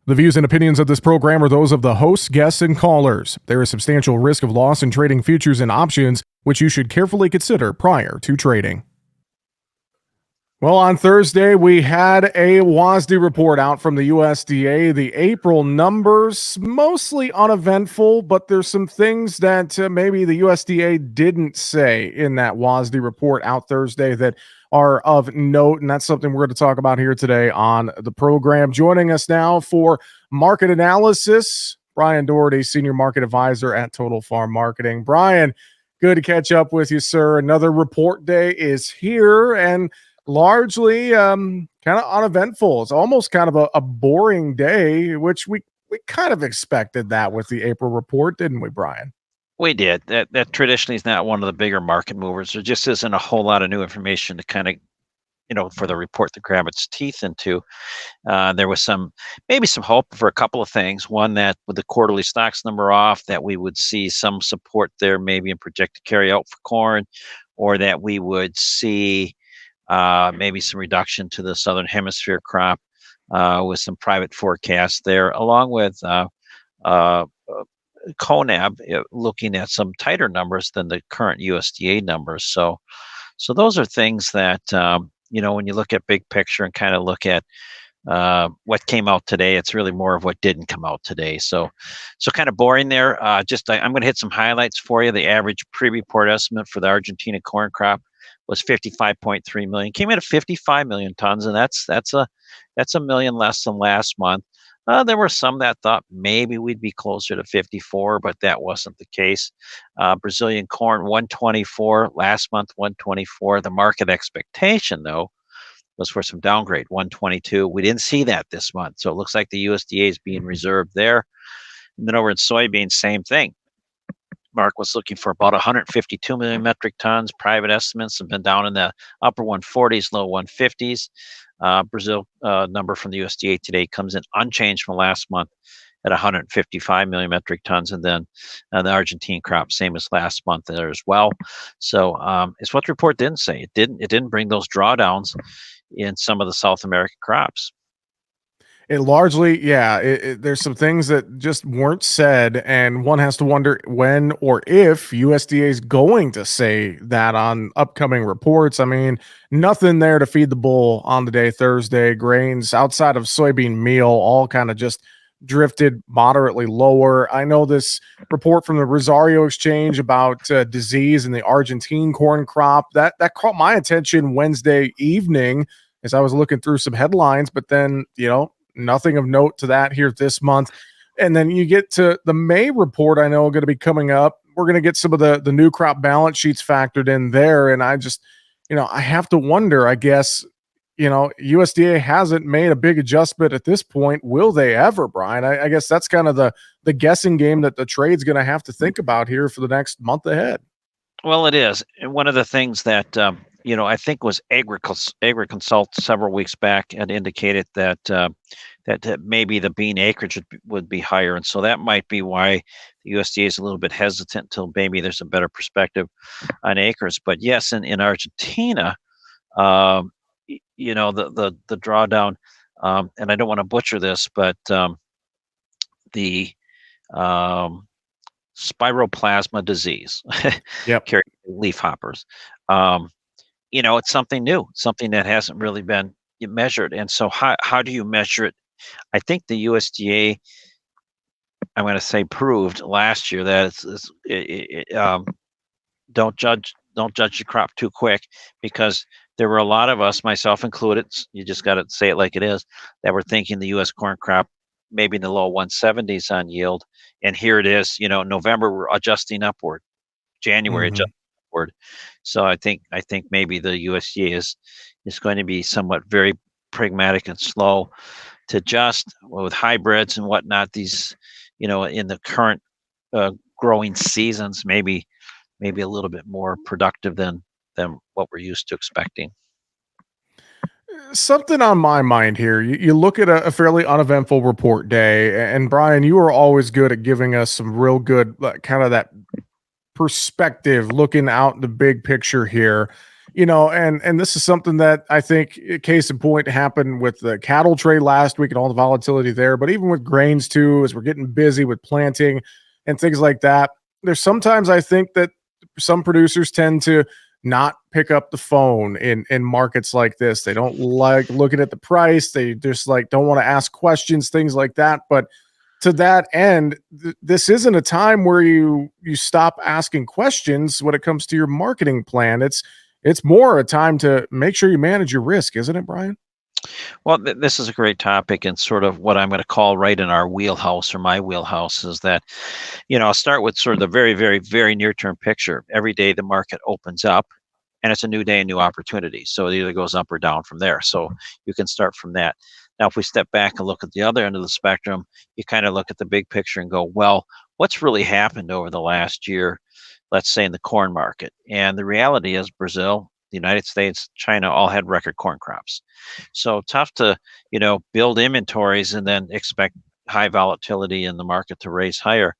The views and opinions of this program are those of the hosts, guests, and callers. There is substantial risk of loss in trading futures and options, which you should carefully consider prior to trading. Well, on Thursday, we had a WASDE report out from the USDA. The April numbers, mostly uneventful, but there's some things that maybe the USDA didn't say in that WASDE report out Thursday that are of note, and that's something we're going to talk about here today on the program. Joining us now for market analysis, Brian Doherty, Senior Market Advisor at Total Farm Marketing. Brian, good to catch up with you, sir. Another report day is here, and largely kind of uneventful. It's almost kind of a boring day, which we kind of expected that with the April report, didn't we, Brian? We did. That traditionally is not one of the bigger market movers. There just isn't a whole lot of new information to kind of, for the report to grab its teeth into. There was maybe some hope for a couple of things. One, that with the quarterly stocks number off, that we would see some support there, maybe in projected carry out for corn, or that we would see maybe some reduction to the Southern Hemisphere crop with some private forecasts there, along with CONAB looking at some tighter numbers than the current USDA numbers. So those are things that, when you look at big picture and kind of look at what came out today, it's really more of what didn't come out today. So kind of boring there. I'm going to hit some highlights for you. The average pre-report estimate for the Argentina corn crop was 55.3 million. Came in at 55 million tons, and that's a million less than last month. There were some that thought maybe we'd be closer to 54, but that wasn't the case. Brazilian corn, 124. Last month, 124. The market expectation, though, was for some downgrade, 122. We didn't see that this month, so it looks like the USDA is being reserved there. And then over in soybeans, same thing. Mark was looking for about 152 million metric tons. Private estimates have been down in the upper 140s, low 150s. Brazil number from the USDA today comes in unchanged from last month at 155 million metric tons, and then the Argentine crop same as last month there as well. So it's what the report didn't say. It didn't bring those drawdowns in some of the South American crops. It largely, there's some things that just weren't said, and one has to wonder when or if USDA is going to say that on upcoming reports. I mean, nothing there to feed the bull on the day Thursday. Grains outside of soybean meal all kind of just drifted moderately lower. I know this report from the Rosario Exchange about disease in the Argentine corn crop, that caught my attention Wednesday evening as I was looking through some headlines, but then, nothing of note to that here this month. And then you get to the May report, I know going to be coming up. We're going to get some of the new crop balance sheets factored in there. And I just, I have to wonder, I guess, USDA hasn't made a big adjustment at this point. Will they ever, Brian? I guess that's kind of the guessing game that the trade's going to have to think about here for the next month ahead. Well, it is. And one of the things that, I think was AgriConsult several weeks back had indicated that maybe the bean acreage would be higher. And so that might be why the USDA is a little bit hesitant until maybe there's a better perspective on acres. But yes, in Argentina, the drawdown, and I don't want to butcher this, but the spiroplasma disease, Yep. leafhoppers. It's something new, something that hasn't really been measured. And so how do you measure it? I think the USDA, I'm going to say, proved last year that don't judge the crop too quick, because there were a lot of us, myself included, you just got to say it like it is, that were thinking the U.S. corn crop maybe in the low 170s on yield. And here it is, November we're adjusting upward, January adjusting upward. So I think maybe the USDA is going to be somewhat very pragmatic and slow to adjust with hybrids and whatnot. These, in the current growing seasons, maybe a little bit more productive than what we're used to expecting. Something on my mind here. You look at a fairly uneventful report day, and Brian, you are always good at giving us some real good kind of that perspective, looking out the big picture here. And this is something that I think, case in point, happened with the cattle trade last week and all the volatility there. But even with grains too, as we're getting busy with planting and things like that, there's sometimes I think that some producers tend to not pick up the phone in markets like this. They don't like looking at the price. They just like don't want to ask questions, things like that. But to that end, this isn't a time where you stop asking questions when it comes to your marketing plan. It's more a time to make sure you manage your risk, isn't it, Brian? Well, this is a great topic and sort of what I'm going to call right in our wheelhouse or my wheelhouse is that, I'll start with sort of the very, very, very near term picture. Every day the market opens up and it's a new day, a new opportunity. So it either goes up or down from there. So you can start from that. Now, if we step back and look at the other end of the spectrum, you kind of look at the big picture and go, well, what's really happened over the last year, let's say in the corn market? And the reality is Brazil, the United States, China all had record corn crops. So tough to, build inventories and then expect high volatility in the market to raise higher.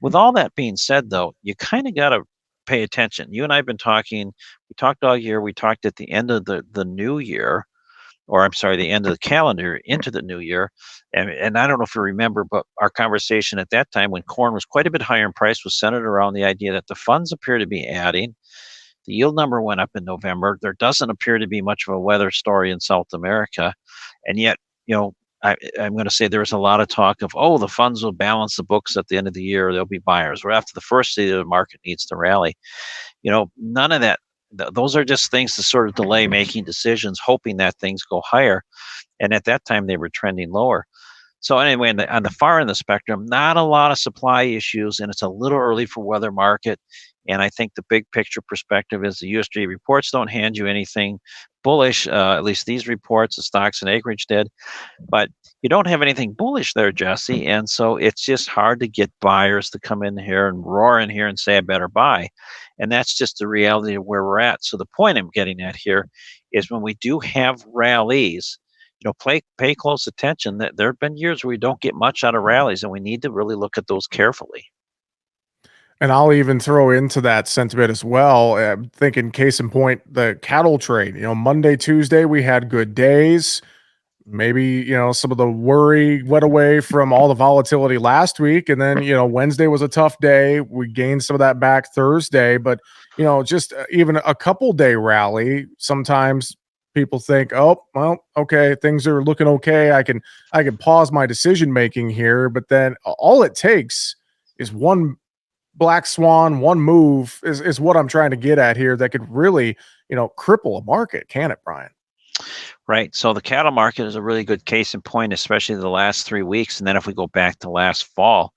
With all that being said, though, you kind of got to pay attention. You and I have been talking. We talked all year. We talked at the end of the new year, or I'm sorry, the end of the calendar into the new year. And I don't know if you remember, but our conversation at that time when corn was quite a bit higher in price was centered around the idea that the funds appear to be adding. The yield number went up in November. There doesn't appear to be much of a weather story in South America. And yet, I'm going to say there was a lot of talk of, oh, the funds will balance the books at the end of the year. There'll be buyers. Or after the first day, the market needs to rally. None of that. Those are just things to sort of delay making decisions, hoping that things go higher. And at that time, they were trending lower. So anyway, on the far end of the spectrum, not a lot of supply issues, and it's a little early for weather market. And I think the big picture perspective is the USDA reports don't hand you anything bullish. At least these reports, the stocks and acreage did, but you don't have anything bullish there, Jesse. And so it's just hard to get buyers to come in here and roar in here and say, I better buy. And that's just the reality of where we're at. So the point I'm getting at here is when we do have rallies, pay close attention that there have been years where we don't get much out of rallies and we need to really look at those carefully. And I'll even throw into that sentiment as well. Thinking case in point, the cattle trade. Monday, Tuesday, we had good days. Maybe, some of the worry went away from all the volatility last week. And then, Wednesday was a tough day. We gained some of that back Thursday. But, just even a couple day rally, sometimes people think, oh, well, okay, things are looking okay. I can pause my decision making here. But then all it takes is one black swan, one move is what I'm trying to get at here that could really, cripple a market, can it, Brian? Right. So the cattle market is a really good case in point, especially the last 3 weeks. And then if we go back to last fall,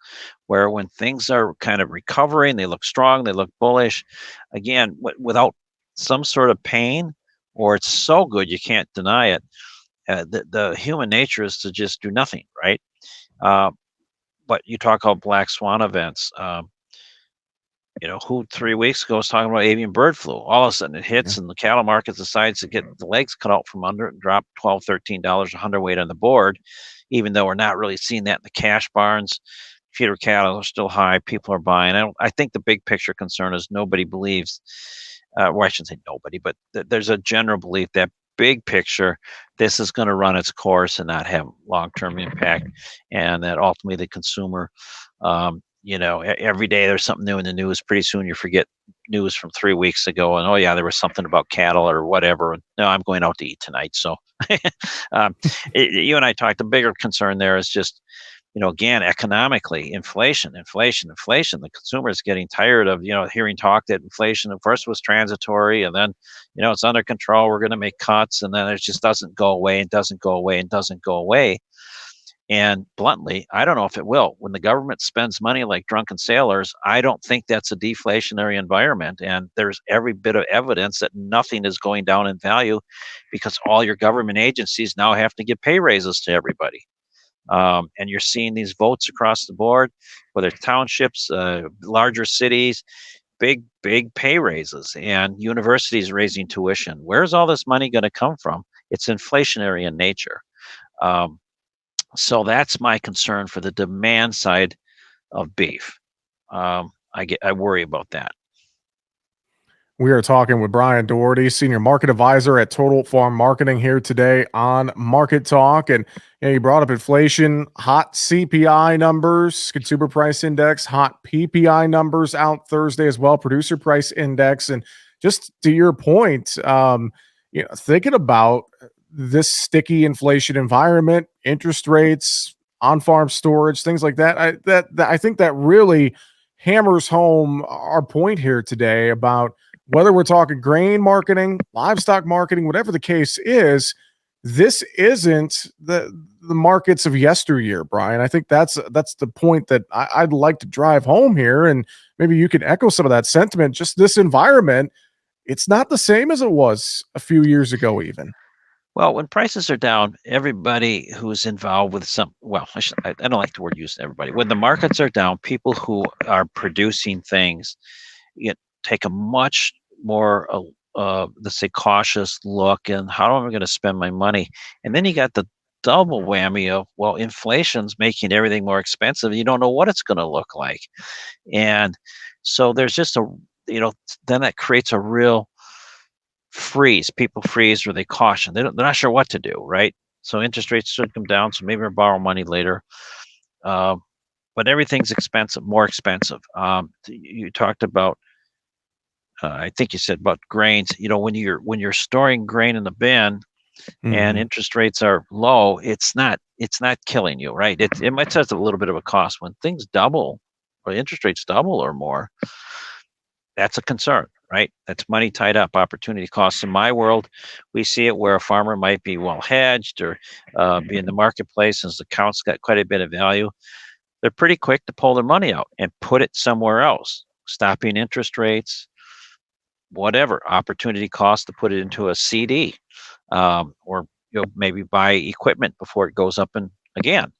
where when things are kind of recovering, they look strong, they look bullish. Again, without some sort of pain, or it's so good you can't deny it. The human nature is to just do nothing, right? Uh, but you talk about black swan events. Who 3 weeks ago was talking about avian bird flu? All of a sudden it hits and the cattle market decides to get the legs cut out from under it and drop $12, $13 a hundredweight on the board, even though we're not really seeing that in the cash barns. Feeder cattle are still high. People are buying. I think the big picture concern is nobody believes, well, I shouldn't say nobody, but there's a general belief that big picture, this is going to run its course and not have long-term impact, and that ultimately the consumer, every day there's something new in the news. Pretty soon you forget news from 3 weeks ago, and oh yeah, there was something about cattle or whatever. And no, I'm going out to eat tonight. So, um, you and I talked. The bigger concern there is just, again, economically, inflation, inflation, inflation. The consumer is getting tired of, hearing talk that inflation at first was transitory and then, it's under control. We're going to make cuts. And then it just doesn't go away and doesn't go away and doesn't go away. And bluntly, I don't know if it will. When the government spends money like drunken sailors, I don't think that's a deflationary environment. And there's every bit of evidence that nothing is going down in value because all your government agencies now have to give pay raises to everybody. And you're seeing these votes across the board, whether it's townships, larger cities, big pay raises, and universities raising tuition. Where's all this money going to come from? It's inflationary in nature. Um, so that's my concern for the demand side of beef. I worry about that. We are talking with Brian Doherty, Senior Market Advisor at Total Farm Marketing, here today on Market Talk. And you brought up inflation, hot CPI numbers, Consumer Price Index, hot PPI numbers out Thursday as well, Producer Price Index. And just to your point, thinking about this sticky inflation environment, interest rates, on-farm storage, things like that, I think that really hammers home our point here today about whether we're talking grain marketing, livestock marketing, whatever the case is, this isn't the markets of yesteryear, Brian. I think that's the point that I'd like to drive home here, and maybe you can echo some of that sentiment. Just this environment, it's not the same as it was a few years ago, even. Well, when prices are down, everybody who's involved with well, I don't like the word used everybody. When the markets are down, people who are producing things take a much more, let's say, cautious look and how am I going to spend my money? And then you got the double whammy of, well, inflation's making everything more expensive. You don't know what it's going to look like. And so there's just then that creates a real freeze. People freeze or they caution. They're not sure what to do, right? So interest rates should come down. So maybe I'll borrow money later. Uh, but everything's expensive, more expensive. You talked about, I think you said about grains. When you're storing grain in the bin and Mhm. interest rates are low, it's not killing you, right? It might have a little bit of a cost when things double or interest rates double or more. That's a concern, right? That's money tied up, opportunity costs. In my world, we see it where a farmer might be well hedged or be in the marketplace as the account's got quite a bit of value. They're pretty quick to pull their money out and put it somewhere else, stopping interest rates, whatever opportunity cost to put it into a CD, or maybe buy equipment before it goes up and again.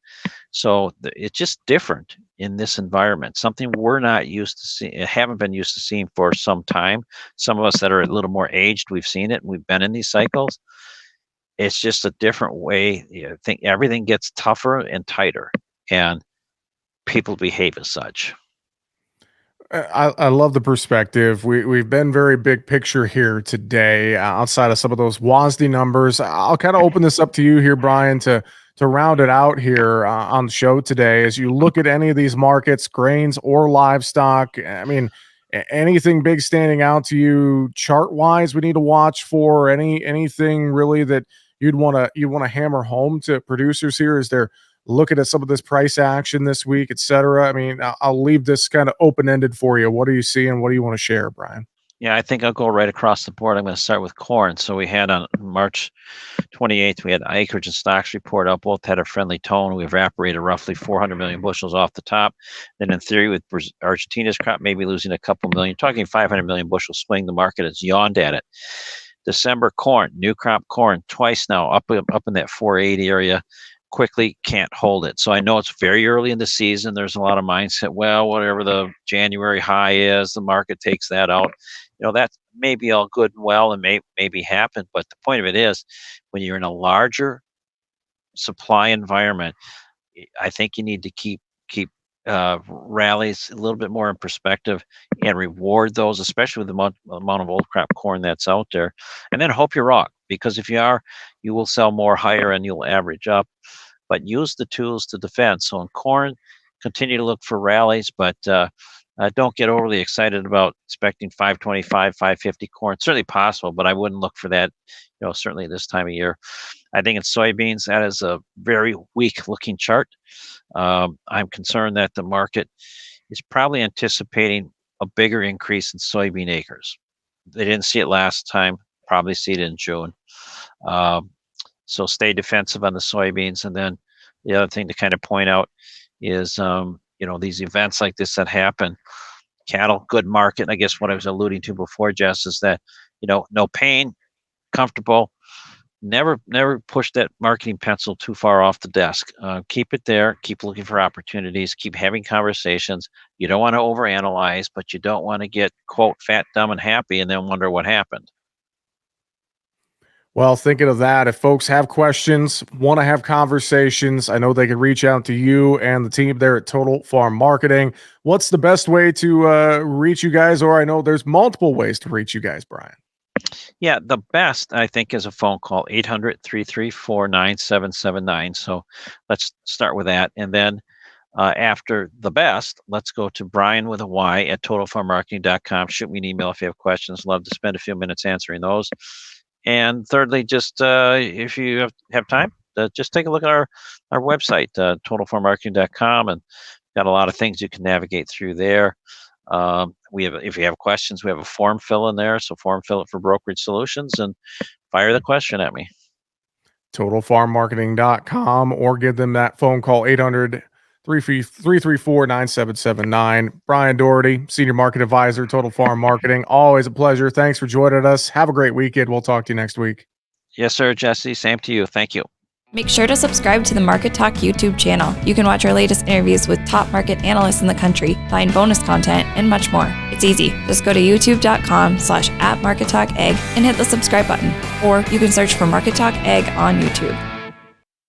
So it's just different in this environment. Something we're not used to seeing, haven't been used to seeing for some time. Some of us that are a little more aged, we've seen it and we've been in these cycles. It's just a different way. I think everything gets tougher and tighter, and people behave as such. I love the perspective. We've been very big picture here today, outside of some of those WASDE numbers. I'll kind of open this up to you here, Brian, to round it out here on the show today. As you look at any of these markets, grains or livestock, I mean, anything big standing out to you chart wise? We need to watch for anything really that you'd want to hammer home to producers here. Is there looking at some of this price action this week, et cetera? I mean, I'll leave this kind of open ended for you. What are you seeing? What do you want to share, Brian? Yeah, I think I'll go right across the board. I'm going to start with corn. So we had on March 28th, we had acreage and stocks report out. Both had a friendly tone. We evaporated roughly 400 million bushels off the top. Then, in theory, with Argentina's crop maybe losing a couple million, talking 500 million bushel swing, the market has yawned at it. December corn, new crop corn, twice now up in that 480 area. Quickly can't hold it. So I know it's very early in the season. There's a lot of mindset. Well, whatever the January high is, the market takes that out. That may be all good and well and maybe happen. But the point of it is, when you're in a larger supply environment, I think you need to keep rallies a little bit more in perspective and reward those, especially with the amount of old crop corn that's out there, and then hope you're wrong. Because if you are, you will sell more higher and you'll average up. But use the tools to defend. So in corn, continue to look for rallies, but don't get overly excited about expecting 525, 550 corn. It's certainly possible, but I wouldn't look for that. Certainly this time of year. I think in soybeans, that is a very weak looking chart. I'm concerned that the market is probably anticipating a bigger increase in soybean acres. They didn't see it last time, probably see it in June. Um, so stay defensive on the soybeans. And then the other thing to kind of point out is, these events like this that happen, cattle, good market. I guess what I was alluding to before, Jess, is that, no pain, comfortable. Never push that marketing pencil too far off the desk. Keep it there. Keep looking for opportunities. Keep having conversations. You don't want to overanalyze, but you don't want to get quote fat, dumb, and happy, and then wonder what happened. Well, thinking of that, if folks have questions, want to have conversations, I know they can reach out to you and the team there at Total Farm Marketing. What's the best way to reach you guys? Or I know there's multiple ways to reach you guys, Brian. Yeah, the best, I think, is a phone call, 800-334-9779. So let's start with that. And then after the best, let's go to Brian with a Y at totalfarmmarketing.com. Shoot me an email if you have questions. Love to spend a few minutes answering those. And thirdly, if you have time, just take a look at our website, totalfarmmarketing.com, and got a lot of things you can navigate through there. If you have questions, we have a form fill in there. So form fill it for Brokerage Solutions and fire the question at me. TotalFarmMarketing.com, or give them that phone call, 800-334-9779. Brian Doherty, Senior Market Advisor, Total Farm Marketing. Always a pleasure. Thanks for joining us. Have a great weekend. We'll talk to you next week. Yes, sir, Jesse. Same to you. Thank you. Make sure to subscribe to the Market Talk YouTube channel. You can watch our latest interviews with top market analysts in the country, find bonus content, and much more. It's easy. Just go to youtube.com/@MarketTalkAg and hit the subscribe button. Or you can search for Market Talk Ag on YouTube.